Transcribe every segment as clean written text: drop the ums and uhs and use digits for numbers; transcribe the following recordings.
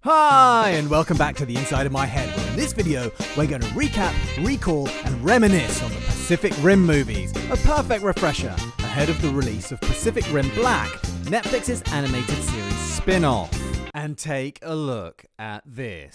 Hi, and welcome back to the Inside of My Head, where in this video, we're going to recap, recall, and reminisce on the Pacific Rim movies, a perfect refresher ahead of the release of Pacific Rim Black, Netflix's animated series spin-off. And take a look at this.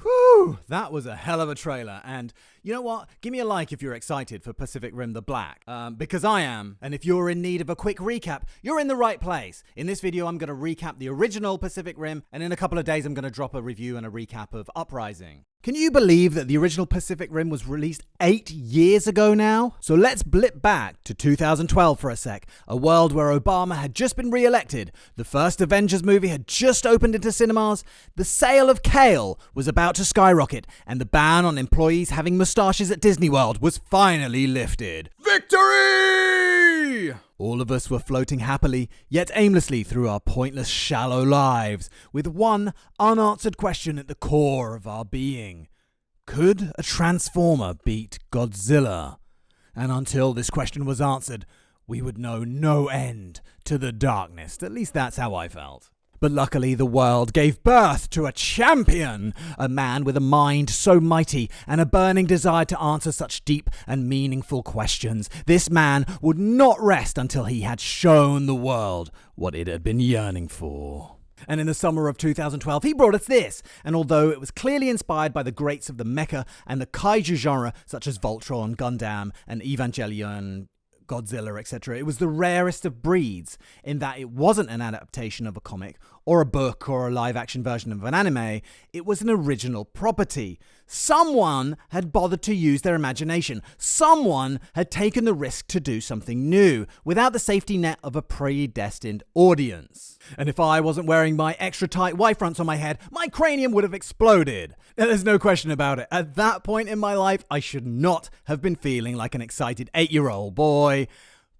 Whew, that was a hell of a trailer, and you know what? Give me a like if you're excited for Pacific Rim the Black, because I am, and if you're in need of a quick recap, you're in the right place. In this video, I'm going to recap the original Pacific Rim, and in a couple of days, I'm going to drop a review and a recap of Uprising. Can you believe that the original Pacific Rim was released 8 years ago now? So let's blip back to 2012 for a sec, a world where Obama had just been re-elected, the first Avengers movie had just opened into cinemas, the sale of kale was about to skyrocket, and the ban on employees having moustaches at Disney World was finally lifted. Victory! All of us were floating happily, yet aimlessly through our pointless, shallow lives, with one unanswered question at the core of our being. Could a Transformer beat Godzilla? And until this question was answered, we would know no end to the darkness. At least that's how I felt. But luckily, the world gave birth to a champion, a man with a mind so mighty and a burning desire to answer such deep and meaningful questions. This man would not rest until he had shown the world what it had been yearning for. And in the summer of 2012, he brought us this. And although it was clearly inspired by the greats of the Mecha and the Kaiju genre, such as Voltron, Gundam, and Evangelion, Godzilla, etc., it was the rarest of breeds in that it wasn't an adaptation of a comic or a book or a live-action version of an anime. It was an original property. Someone had bothered to use their imagination. Someone had taken the risk to do something new without the safety net of a predestined audience. And if I wasn't wearing my extra tight Y-fronts on my head, my cranium would have exploded. Now, there's no question about it. At that point in my life, I should not have been feeling like an excited 8-year-old boy,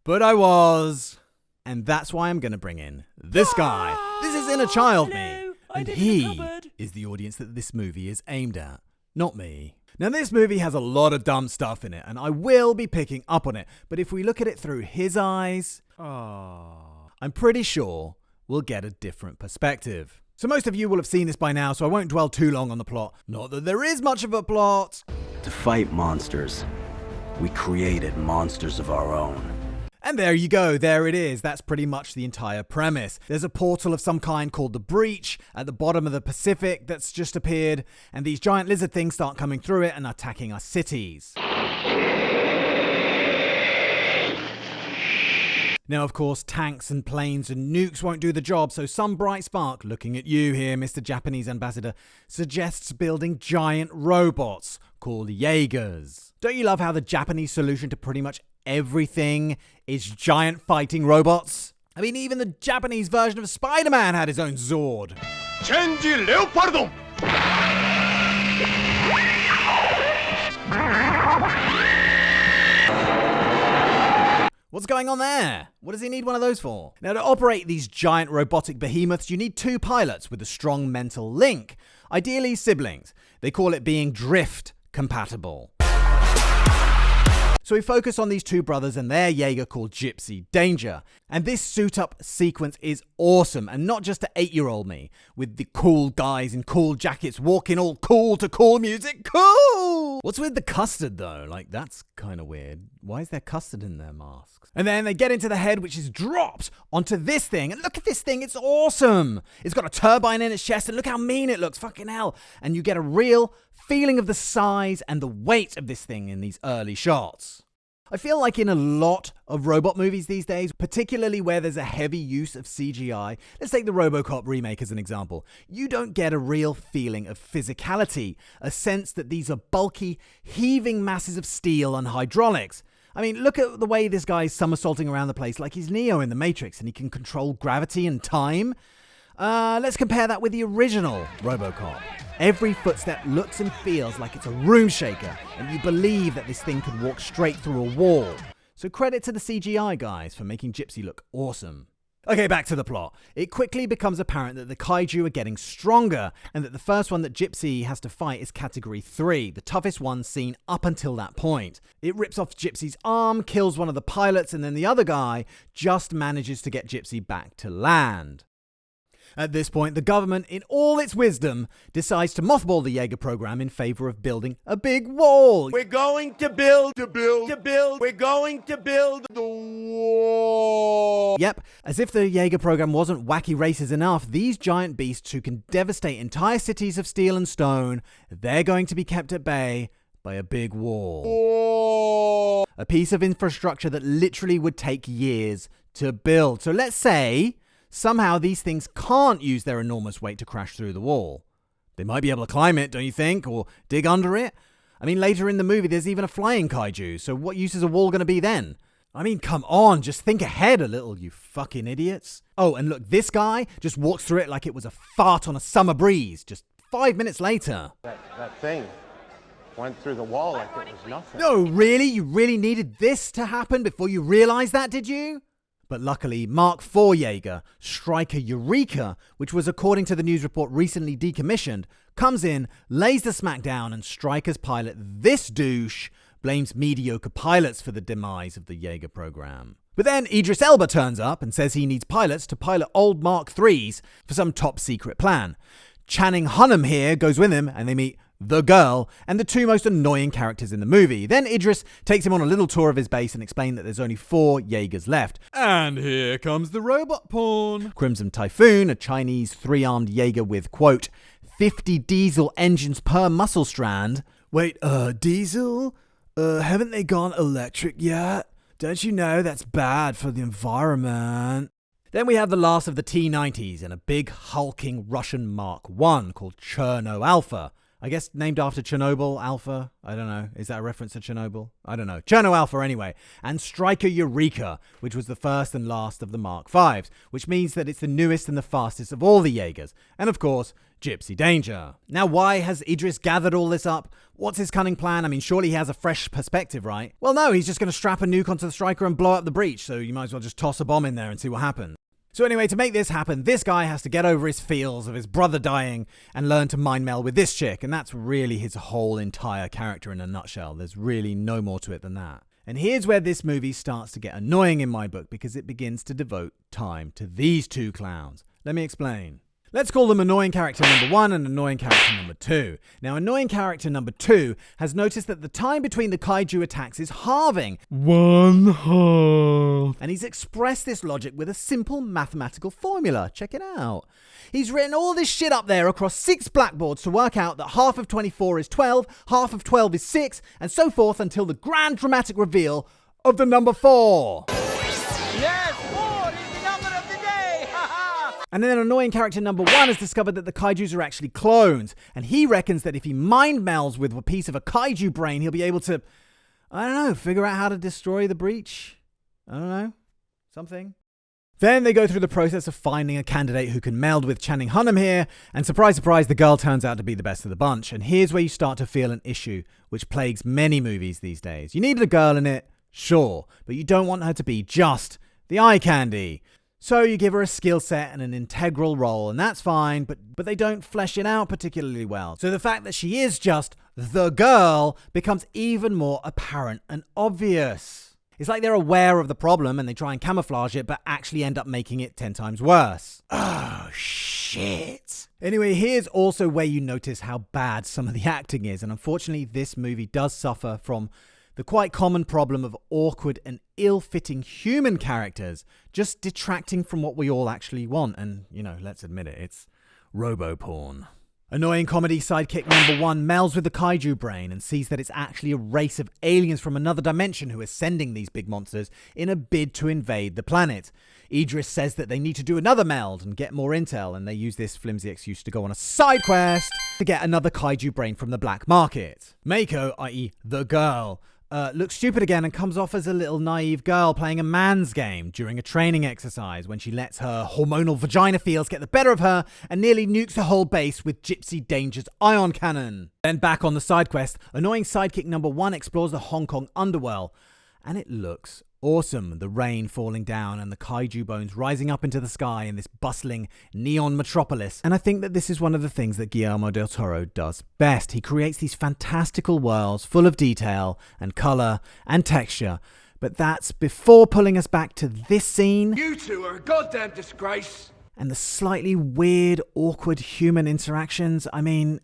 but I was. And that's why I'm going to bring in this guy. This is inner child me. And he is the audience that this movie is aimed at, not me. Now, this movie has a lot of dumb stuff in it, and I will be picking up on it. But if we look at it through his eyes, I'm pretty sure we'll get a different perspective. So most of you will have seen this by now, so I won't dwell too long on the plot. Not that there is much of a plot. To fight monsters, we created monsters of our own. And there you go, there it is. That's pretty much the entire premise. There's a portal of some kind called the Breach at the bottom of the Pacific that's just appeared, and these giant lizard things start coming through it and attacking our cities. Now, of course, tanks and planes and nukes won't do the job, so some bright spark, looking at you here, Mr. Japanese Ambassador, suggests building giant robots called Jaegers. Don't you love how the Japanese solution to pretty much everything is giant fighting robots? I mean, even the Japanese version of Spider-Man had his own Zord. Changi Leopardo! What's going on there? What does he need one of those for? Now, to operate these giant robotic behemoths, you need two pilots with a strong mental link. Ideally, siblings. They call it being drift compatible. So we focus on these two brothers and their Jaeger called Gypsy Danger. And this suit-up sequence is awesome, and not just to 8-year-old me, with the cool guys in cool jackets walking all cool to cool music. Cool! What's with the custard, though? Like, that's kind of weird. Why is there custard in their masks? And then they get into the head, which is dropped onto this thing. And look at this thing, it's awesome! It's got a turbine in its chest, and look how mean it looks, fucking hell. And you get a real feeling of the size and the weight of this thing in these early shots. I feel like in a lot of robot movies these days, particularly where there's a heavy use of CGI, let's take the RoboCop remake as an example, you don't get a real feeling of physicality, a sense that these are bulky, heaving masses of steel and hydraulics. I mean, look at the way this guy's somersaulting around the place like he's Neo in The Matrix and he can control gravity and time. Let's compare that with the original RoboCop. Every footstep looks and feels like it's a room shaker, and you believe that this thing could walk straight through a wall. So credit to the CGI guys for making Gypsy look awesome. Okay, back to the plot. It quickly becomes apparent that the kaiju are getting stronger, and that the first one that Gypsy has to fight is Category 3, the toughest one seen up until that point. It rips off Gypsy's arm, kills one of the pilots, and then the other guy just manages to get Gypsy back to land. At this point, the government, in all its wisdom, decides to mothball the Jaeger program in favor of building a big wall. We're going to build. We're going to build the wall. Yep, as if the Jaeger program wasn't wacky racist enough, these giant beasts who can devastate entire cities of steel and stone, they're going to be kept at bay by a big wall. A piece of infrastructure that literally would take years to build. So let's say somehow these things can't use their enormous weight to crash through the wall. They might be able to climb it, don't you think? Or dig under it? I mean, later in the movie, there's even a flying kaiju, so what use is a wall going to be then? I mean, come on, just think ahead a little, you fucking idiots. Oh, and look, this guy just walks through it like it was a fart on a summer breeze, just 5 minutes later. That thing went through the wall like it was nothing. No, really? You really needed this to happen before you realized that, did you? But luckily, Mark IV Jaeger, Striker Eureka, which was according to the news report recently decommissioned, comes in, lays the smack down, and Striker's pilot, this douche, blames mediocre pilots for the demise of the Jaeger program. But then Idris Elba turns up and says he needs pilots to pilot old Mark IIIs for some top secret plan. Channing Hunnam here goes with him and they meet the girl, and the two most annoying characters in the movie. Then Idris takes him on a little tour of his base and explains that there's only 4 Jaegers left. And here comes the robot porn. Crimson Typhoon, a Chinese 3-armed Jaeger with, quote, 50 diesel engines per muscle strand. Wait, diesel? Haven't they gone electric yet? Don't you know that's bad for the environment? Then we have the last of the T-90s and a big hulking Russian Mark I called Cherno Alpha. I guess named after Chernobyl Alpha. I don't know. Is that a reference to Chernobyl? I don't know. Cherno Alpha anyway. And Striker Eureka, which was the first and last of the Mark Vs, which means that it's the newest and the fastest of all the Jaegers. And of course, Gypsy Danger. Now, why has Idris gathered all this up? What's his cunning plan? I mean, surely he has a fresh perspective, right? Well, no, he's just going to strap a nuke onto the Striker and blow up the breach, so you might as well just toss a bomb in there and see what happens. So anyway, to make this happen, this guy has to get over his feels of his brother dying and learn to mind meld with this chick, and that's really his whole entire character in a nutshell. There's really no more to it than that. And here's where this movie starts to get annoying in my book, because it begins to devote time to these two clowns. Let me explain. Let's call them annoying character number 1 and annoying character number 2. Now, annoying character number 2 has noticed that the time between the kaiju attacks is halving. 1/2. And he's expressed this logic with a simple mathematical formula. Check it out. He's written all this shit up there across 6 blackboards to work out that half of 24 is 12, half of 12 is 6, and so forth until the grand dramatic reveal of the number 4. Yes, 4 is the number of the day! And then annoying character number 1 has discovered that the kaijus are actually clones, and he reckons that if he mind melds with a piece of a kaiju brain, he'll be able to, I don't know, figure out how to destroy the breach. I don't know. Something. Then they go through the process of finding a candidate who can meld with Channing Hunnam here, and surprise, surprise, the girl turns out to be the best of the bunch. And here's where you start to feel an issue which plagues many movies these days. You need a girl in it, sure, but you don't want her to be just the eye candy. So you give her a skill set and an integral role, and that's fine, but they don't flesh it out particularly well. So the fact that she is just the girl becomes even more apparent and obvious. It's like they're aware of the problem and they try and camouflage it, but actually end up making it 10 times worse. Oh, shit. Anyway, here's also where you notice how bad some of the acting is, and unfortunately this movie does suffer from the quite common problem of awkward and ill-fitting human characters just detracting from what we all actually want. And, you know, let's admit it, it's robo-porn. Annoying comedy sidekick number 1 melds with the kaiju brain and sees that it's actually a race of aliens from another dimension who are sending these big monsters in a bid to invade the planet. Idris says that they need to do another meld and get more intel, and they use this flimsy excuse to go on a side quest to get another kaiju brain from the black market. Mecha, i.e. the girl, looks stupid again and comes off as a little naive girl playing a man's game during a training exercise when she lets her hormonal vagina feels get the better of her and nearly nukes the whole base with Gypsy Danger's ion cannon. Then back on the side quest, annoying sidekick number 1 explores the Hong Kong underworld, and it looks Awesome, the rain falling down and the kaiju bones rising up into the sky in this bustling neon metropolis. And I think that this is one of the things that Guillermo del Toro does best. He creates these fantastical worlds full of detail and color and texture. But that's before pulling us back to this scene. You two are a goddamn disgrace. And the slightly weird, awkward human interactions. I mean,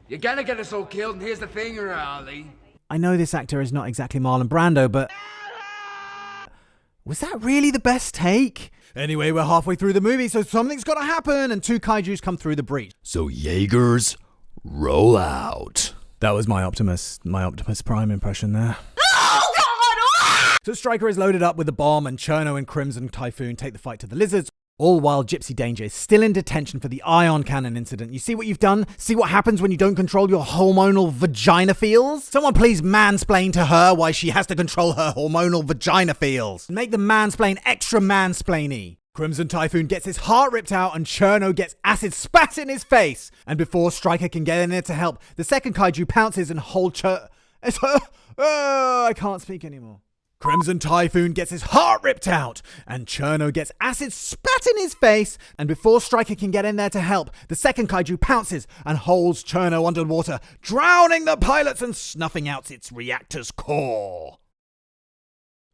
You're gonna get us all killed, and here's the thing, Raleigh. I know this actor is not exactly Marlon Brando, but was that really the best take? Anyway, we're halfway through the movie, so something's gotta happen, and 2 kaijus come through the breach. So Jaegers, roll out. That was my Optimus Prime impression there. So Stryker is loaded up with the bomb, and Cherno and Crimson Typhoon take the fight to the lizards, all while Gypsy Danger is still in detention for the ion cannon incident. You see what you've done? See what happens when you don't control your hormonal vagina feels? Someone please mansplain to her why she has to control her hormonal vagina feels. Make the mansplain extra mansplainy. Crimson Typhoon gets his heart ripped out and Cherno gets acid spat in his face. And before Stryker can get in there to help, the second kaiju pounces and holds I can't speak anymore. Crimson Typhoon gets his heart ripped out, and Cherno gets acid spat in his face, and before Stryker can get in there to help, the second kaiju pounces and holds Cherno underwater, drowning the pilots and snuffing out its reactor's core.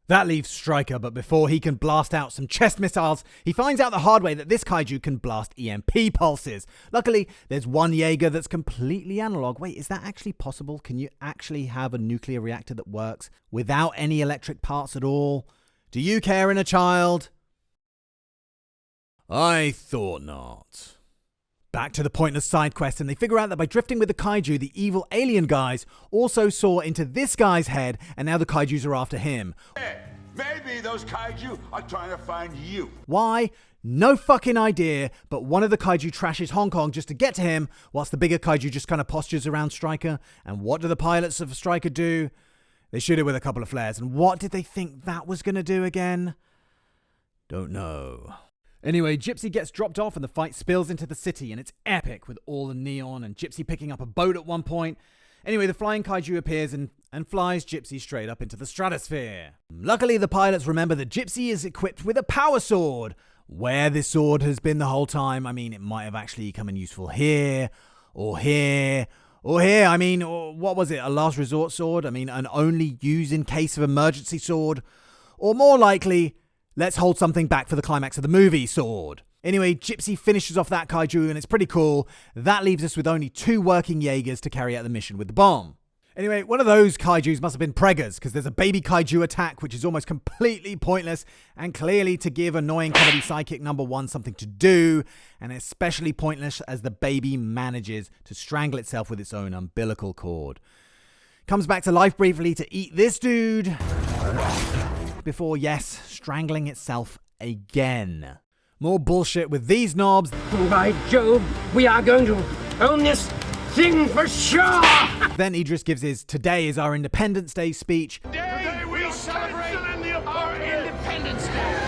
That leaves Stryker, but before he can blast out some chest missiles, he finds out the hard way that this kaiju can blast EMP pulses. Luckily, there's one Jaeger that's completely analog. Wait, is that actually possible? Can you actually have a nuclear reactor that works without any electric parts at all? Do you care, inner child? I thought not. Back to the pointless side quest, and they figure out that by drifting with the kaiju, the evil alien guys also saw into this guy's head, and now the kaijus are after him. Hey, maybe those kaiju are trying to find you. Why? No fucking idea, but one of the kaiju trashes Hong Kong just to get to him, whilst the bigger kaiju just kind of postures around Stryker. And what do the pilots of Stryker do? They shoot it with a couple of flares, and what did they think that was going to do again? Don't know. Anyway, Gypsy gets dropped off and the fight spills into the city, and it's epic with all the neon and Gypsy picking up a boat at one point. Anyway, the flying kaiju appears and flies Gypsy straight up into the stratosphere. Luckily, the pilots remember that Gypsy is equipped with a power sword. Where this sword has been the whole time, I mean, it might have actually come in useful here, or here, or here. I mean, what was it, a last resort sword? I mean, an only use in case of emergency sword? Or more likely, let's hold something back for the climax of the movie sword. Anyway, Gypsy finishes off that kaiju and it's pretty cool. That leaves us with only 2 working Jaegers to carry out the mission with the bomb. Anyway, one of those kaijus must have been preggers, because there's a baby kaiju attack which is almost completely pointless and clearly to give annoying comedy sidekick number 1 something to do, and especially pointless as the baby manages to strangle itself with its own umbilical cord. Comes back to life briefly to eat this dude before, yes, strangling itself again. More bullshit with these knobs. By Jove, we are going to own this thing for sure! Then Idris gives his "Today is our Independence Day" speech. Today we celebrate our Independence Day.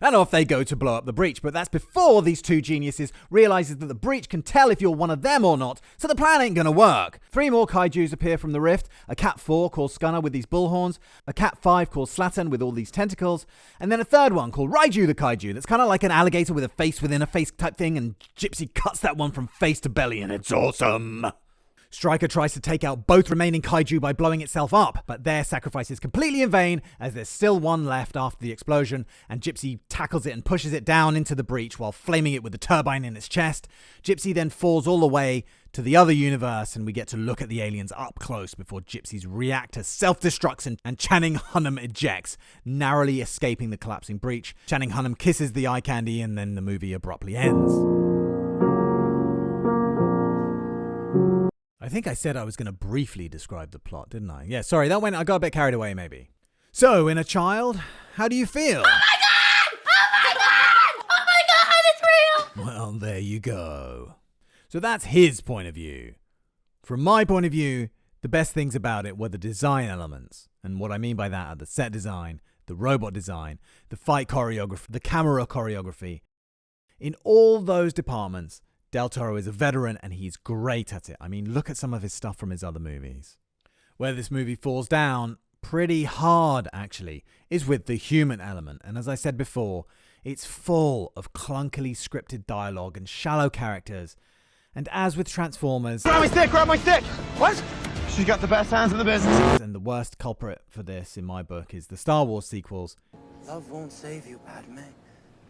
And off they go to blow up the breach, but that's before these 2 geniuses realizes that the breach can tell if you're one of them or not, so the plan ain't gonna work. 3 more kaijus appear from the rift, a Cat 4 called Scunner with these bullhorns, a Cat 5 called Slattern with all these tentacles, and then a third one called Raiju the kaiju that's kind of like an alligator with a face within a face type thing, and Gypsy cuts that one from face to belly and it's awesome. Stryker tries to take out both remaining kaiju by blowing itself up, but their sacrifice is completely in vain as there's still one left after the explosion, and Gypsy tackles it and pushes it down into the breach while flaming it with the turbine in its chest. Gypsy then falls all the way to the other universe, and we get to look at the aliens up close before Gypsy's reactor self-destructs and Channing Hunnam ejects, narrowly escaping the collapsing breach. Channing Hunnam kisses the eye candy, and then the movie abruptly ends. I think I said I was going to briefly describe the plot, didn't I? Yeah, sorry, I got a bit carried away maybe. So, inner child, how do you feel? Oh my god! Oh my god! Oh my god, it's real! Well, there you go. So that's his point of view. From my point of view, the best things about it were the design elements. And what I mean by that are the set design, the robot design, the fight choreography, the camera choreography. In all those departments, Del Toro is a veteran and he's great at it. I mean, look at some of his stuff from his other movies. Where this movie falls down, pretty hard actually is with the human element. And as I said before, it's full of clunkily scripted dialogue and shallow characters. And as with Transformers, Grab my stick, grab my stick! What? She's got the best hands in the business. and the worst culprit for this in my book is the Star Wars sequels, Love won't save you, Padme.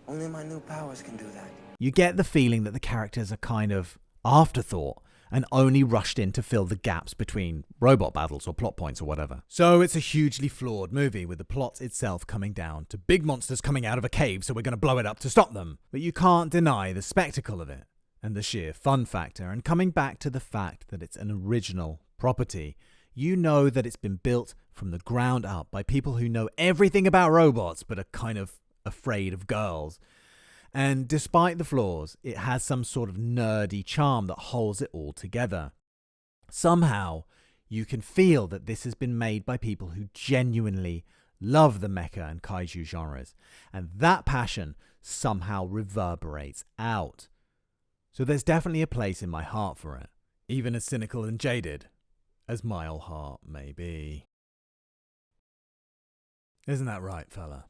Only my new powers can do that. you get the feeling that the characters are kind of afterthought and only rushed in to fill the gaps between robot battles or plot points or whatever. So it's a hugely flawed movie, with the plot itself coming down to big monsters coming out of a cave, so we're going to blow it up to stop them. But you can't deny the spectacle of it and the sheer fun factor. And coming back to the fact that it's an original property, you know that it's been built from the ground up by people who know everything about robots but are kind of afraid of girls. And despite the flaws, it has some sort of nerdy charm that holds it all together. Somehow, you can feel that this has been made by people who genuinely love the mecha and kaiju genres, and that passion somehow reverberates out. So there's definitely a place in my heart for it, even as cynical and jaded as my old heart may be. Isn't that right, fella?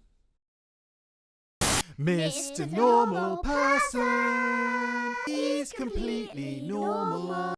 Mr. Normal Person, he's completely normal.